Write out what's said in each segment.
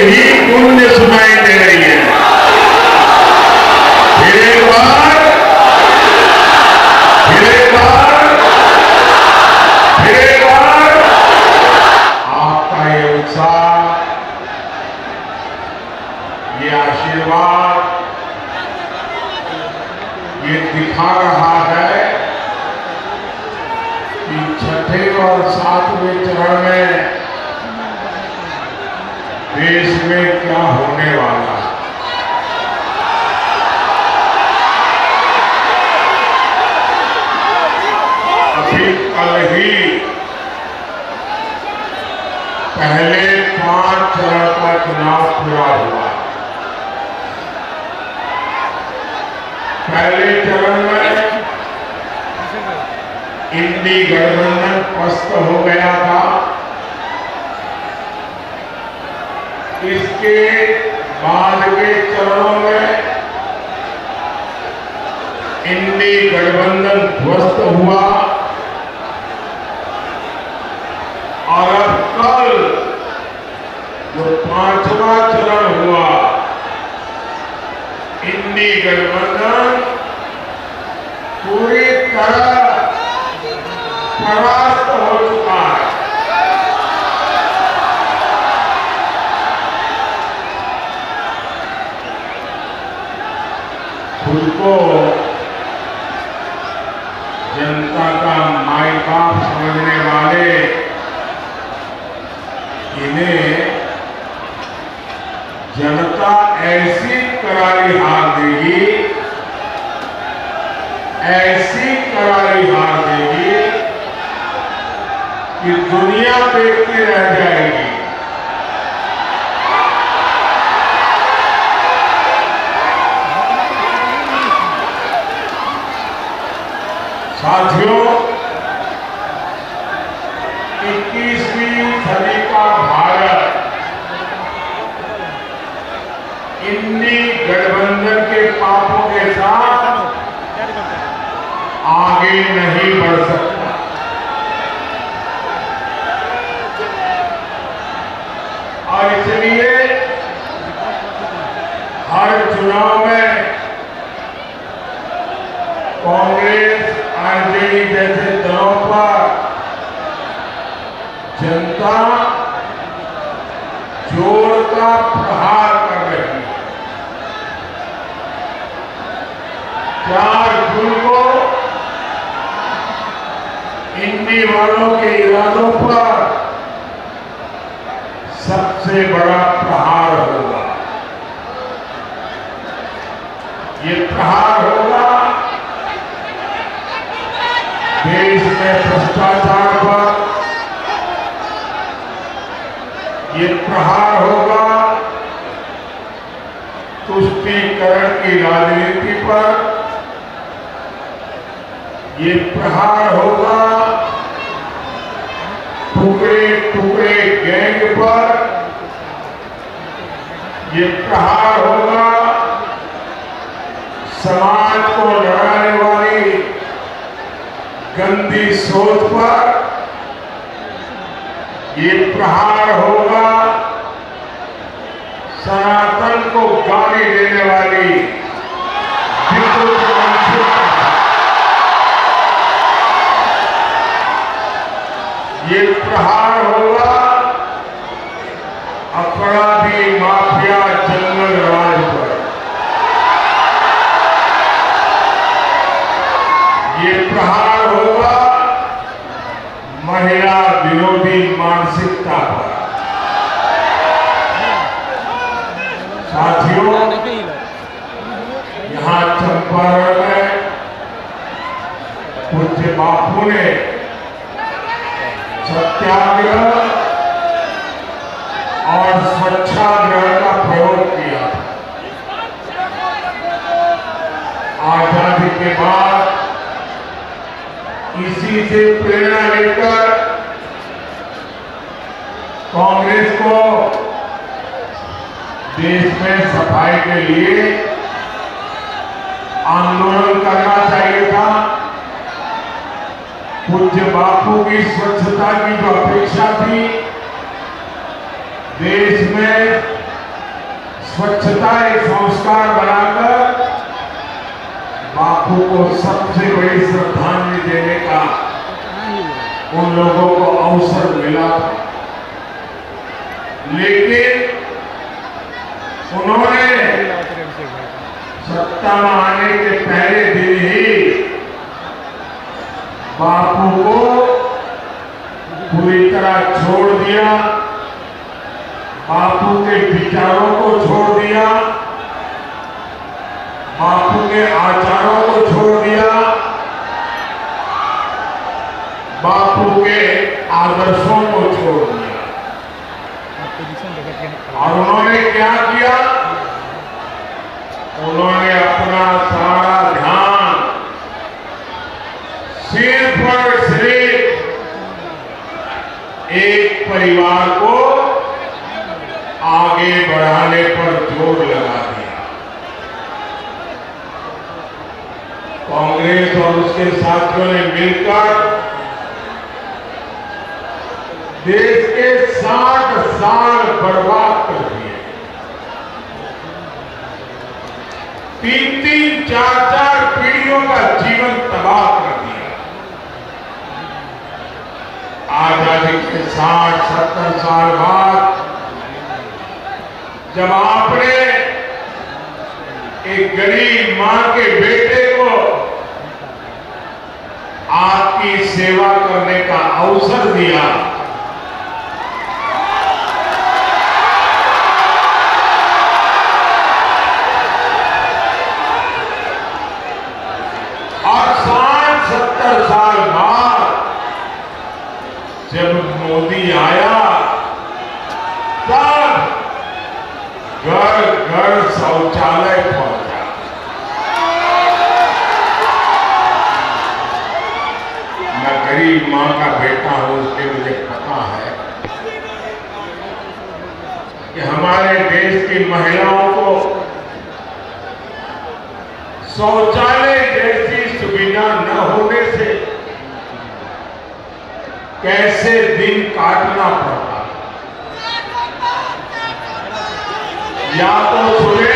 ही पुण्य सुनाई दे रही है। फिर एक बार, फिर एक बार, फिर एक बार आपका ये उत्साह, ये आशीर्वाद, ये दिखा रहा है कि छठे और सातवें चरण में देश में क्या होने वाला है। अभी कल ही पहले 5 चरण का चुनाव पूरा हुआ। पहले चरण में इंडी गठबंधन पस्त हो गया था। इसके बाद के चरणों में इंडी गठबंधन ध्वस्त हुआ और अब कल जो 5वां चरण हुआ, इंडी गठबंधन पूरी तरह परास्त हो चुका है। खुद को जनता का माई बाप समझने वाले इन्हें जनता ऐसी करारी हार देगी, ऐसी करारी हार देगी कि दुनिया देखती रह जाएगी। साथियों, 21वीं सदी का भारत इंडी गठबंधन के पापों के साथ आगे नहीं बढ़ सकता। और इसलिए हर चुनाव में कांग्रेस, आरजेडी जैसे दलों पर जनता जोर का प्रहार कर रही है। 4 जून को इंडी वालों के इरादों पर सबसे बड़ा प्रहार होगा। ये प्रहार होगा देश में भ्रष्टाचार पर, ये प्रहार होगा तुष्टीकरण की राजनीति पर, ये प्रहार होगा टुकड़े टुकड़े गैंग पर, ये प्रहार होगा समाज को लड़ाने वाली गंदी सोच पर, ये प्रहार होगा सनातन को गाली देने वाली विकृत मानसिकता, ये प्रहार होगा अपराधी माफिया जंगल राज पर, ये प्रहार होगा महिला विरोधी मानसिकता पर। साथियों, यहाँ चंपारण में पूज्य बापू ने सत्याग्रह और स्वच्छाग्रह का प्रयोग किया। आजादी के बाद इसी से प्रेरणा लेकर कांग्रेस को देश में सफाई के लिए आंदोलन करना चाहिए था। पूज्य बापू की स्वच्छता की जो अपेक्षा थी, देश में स्वच्छता एक संस्कार बनाकर बापू को सबसे बड़ी श्रद्धांजलि देने का उन लोगों को अवसर मिला था। लेकिन उन्होंने सत्ता में आने के पहले दिन ही बापू को पूरी तरह छोड़ दिया, बापू के विचारों को छोड़ दिया, बापू के आचारों को छोड़ दिया, बापू के आदर्शों को छोड़ दिया। और उन्होंने क्या किया? उन्होंने अपना सारा ध्यान सिर्फ और सिर्फ एक परिवार को आगे बढ़ाने पर जोर लगा दिया। कांग्रेस और उसके साथियों ने मिलकर देश के 60 साल बर्बाद कर दिए। 3-3, 4-4 पीढ़ियों का जीवन तबाह कर दिया। आजादी के 60-70 साल बाद जब आपने एक गरीब मां के बेटे को आपकी सेवा करने का अवसर दिया, और 60-70 साल बाद जब मोदी आया तब घर घर शौचालय पहुंचा। मैं गरीब मां का बेटा हूं, इसलिए मुझे पता है कि हमारे देश की महिलाओं को शौचालय जैसी सुविधा न होने से कैसे दिन काटना पड़ता। या तो सुबह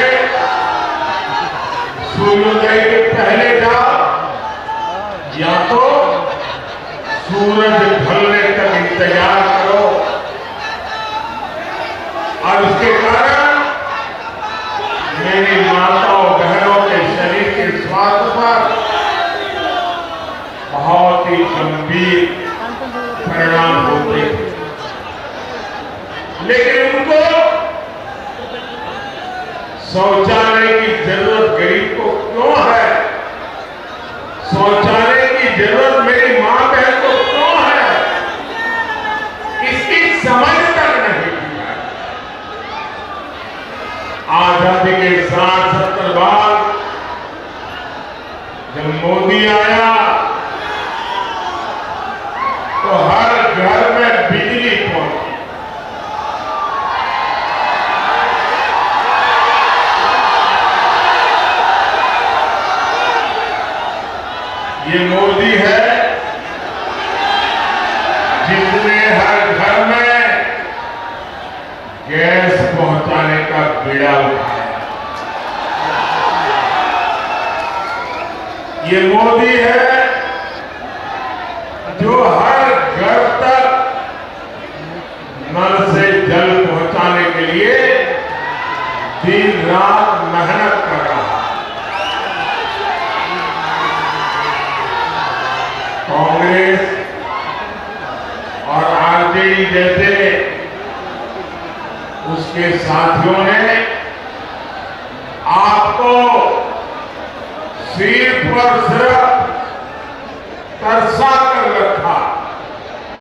सूर्योदय के पहले जाओ, या तो सूरज ढलने तक इंतजार करो, और उसके कारण मेरी माताओं बहनों के शरीर के स्वास्थ्य पर बहुत ही गंभीर परिणाम होते हैं। लेकिन उनको शौचालय की जरूरत गरीब को क्यों है? शौचालय की जरूरत मेरी मां बहन को क्यों है? इसकी समझ तक नहीं है। आजादी के 60-70 बाद जब मोदी आया तो हर घर में बिजली पहुंची। ये मोदी है जिसने हर घर में गैस पहुंचाने का बीड़ा उठाया। ये मोदी है जो हर घर तक नल से जल पहुंचाने के लिए दिन रात मेहनत कर रहा है। कांग्रेस और आरजेडी जैसे उसके साथियों ने आपको सिर्फ और सिर्फ तरसा